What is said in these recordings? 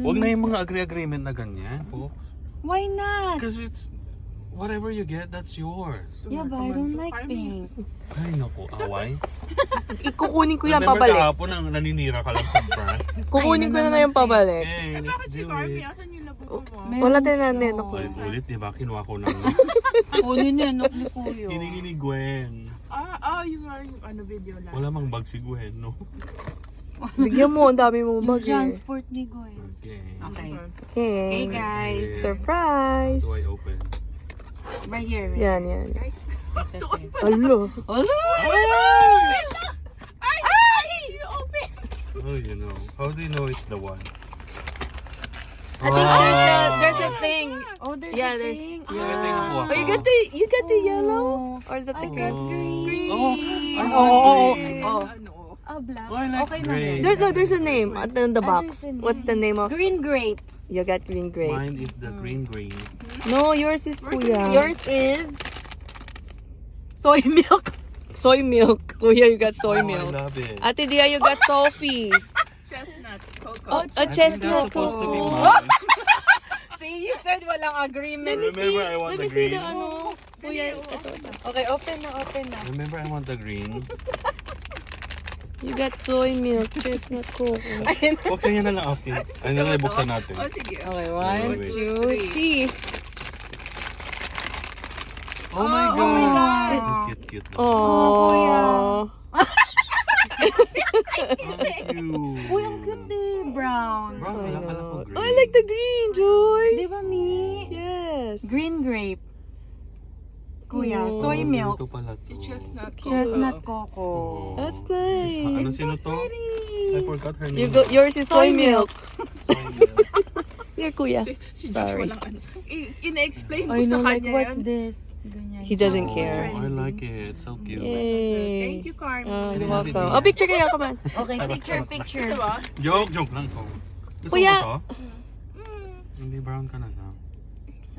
Huwag na yung mga agreement na ganyan, po. Why not? Because it's, whatever you get, that's yours. Yeah, but I don't like pink. Ay, naku, away. Ikukunin ko yan Remember pabalik. kahapon ang naninira ka lang sa brand? Kukunin ko na yung pabalik. Hey, let's do it. Asan yung labubo mo? Wala tayo na neno ko. Ulit, di ba? Kinuha ko ng Kunin niya, nok ni Kuya. hiningi ni Gwen. Yung ano video lang. Wala mang bag si Gwen, no? Bigyan mo, ang dami mong Yung bag eh. transport ni Goy. Okay. Okay. Hey, Hey guys. surprise! How do I open? Right here. Right Yan, yan. here. Alo. Oh, you know. How do you know it's the one? I think there's a thing. Oh, there's Yeah, a there's- thing. Ito yung nakuha Oh, ko. you got the yellow? Or the I thick got one? green. Oh, I Oh, want green. oh. Ah, black. Oh, I like Okay na green. rin. There's a name at the box. there's a What's the name of? Green grape. You got green grape. Mine is the green. No, yours is kuya. Yours is soy milk. Soy milk. Kuya, you got soy Oh, I milk. love it. Ate Dia, you got Sophie. Chestnut, cocoa. Oh, a I think that's chestnut. supposed to be Oh. mine. See, you said walang agreement. Remember, I want Let the me see green. the ano. Kuya, ito. Okay, open na. Remember, I want the green. You got soy milk, chestnut cocoa. Buksan niya na lang, okay. Ay, na lang ibuksan natin. Oh, sige. Okay, Wait, 1, wait. 2, 3. Oh my God. oh my God. Cute. Oh. Thank you. Uy, ang cute eh. Brown. Bro, wala ka lang ko green. Oh, I like the green, Joy. Di ba, Mi? Yes. Green grape. Kuya, Oh. soy milk. Ito pala to. Si Chestnut, Chestnut Oh. coco. That's Ano nice. sino to? I forgot her name. You got yours is soy milk. Soy milk. Here, kuya. Si Joshua Sorry. lang ano. Ina-explain ko I sa know, like, kanya what's yan. this? Ganyan. He doesn't Oh, care. I like it. So cute. Yay. Thank you, Carmen. You're Happy welcome. day. Oh, picture kayo, come on. Okay, picture. Diba? Joke lang to. Gusto Kuya. mo to? Hindi brown ka na lang.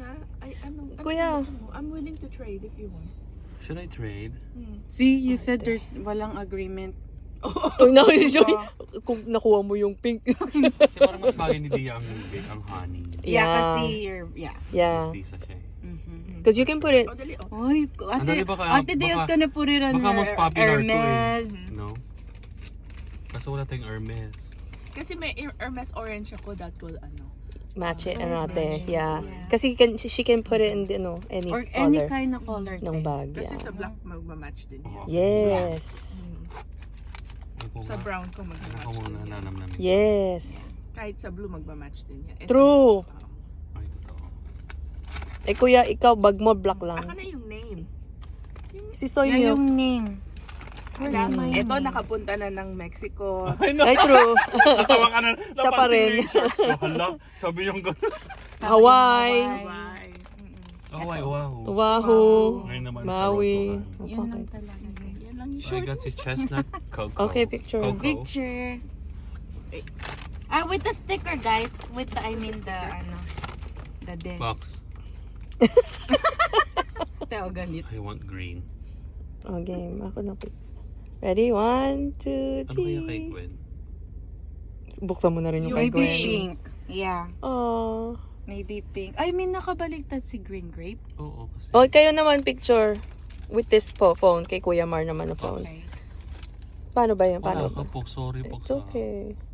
Ha? Ay, ano Kuya. gusto mo? I'm willing to trade if you want. Should I trade? See, you said there's walang agreement. Oh, no, Joy. Kung nakuha mo yung pink. Kasi parang mas bagay ni Dia ang honey. Yeah, Yeah. kasi you're, yeah. Yeah. Mistisa siya eh. Because you can put it. O, dali, oh. Ay, Andali, baka- ate Diaz baka- ka na put it on Baka mas popular to Hermes. eh. No? Kaso wala tayong Hermes. Kasi may Hermes orange ako that will, ano. Match it, ano ate. match. Yeah. Yeah. Kasi she can put it in, any Or any color kind of color. ng type. bag. Kasi Yeah. sa black magmamatch din yan. Yes. Ako Sa nga. brown ko Ako magmamatch muna din yan. nanamnamin. Yes. Kahit sa blue magmamatch din yan. Ito, True. Ay, totoo. Eh kuya, ikaw bag mo black Ako lang. na yung name. Si soy Yan milk. yung name. Wala. my Ito name? nakapunta na ng Mexico. Ay, no. Ay, true. Natawa ka na. Siya pa Napansin rin. niya yung shorts ko. Hala, sabi yung gano'n. Hawaii. Hawaii. Hawaii, wow. Oahu. Ngayon naman sa Maui. Rotohan. Yan lang talaga. Yan lang yung So, I short. got si Chestnut Cocoa. Okay, picture. Cocoa. Picture. With the sticker, guys. With the, the this. Box. Teo galit. I want green. Oh, game. Ako na pick. Ready? 1, 2, 3. Ano kaya kay Gwen? Buksan mo na rin yung kay Maybe Gwen. pink. Yeah. Oh. Maybe pink. I mean, nakabaliktad si green grape. Oo, kasi. Oh, kayo naman picture with this phone. Kay Kuya Mar naman na phone. Okay. Paano ba yan? Wala Paano? ka po. Sorry po. It's okay.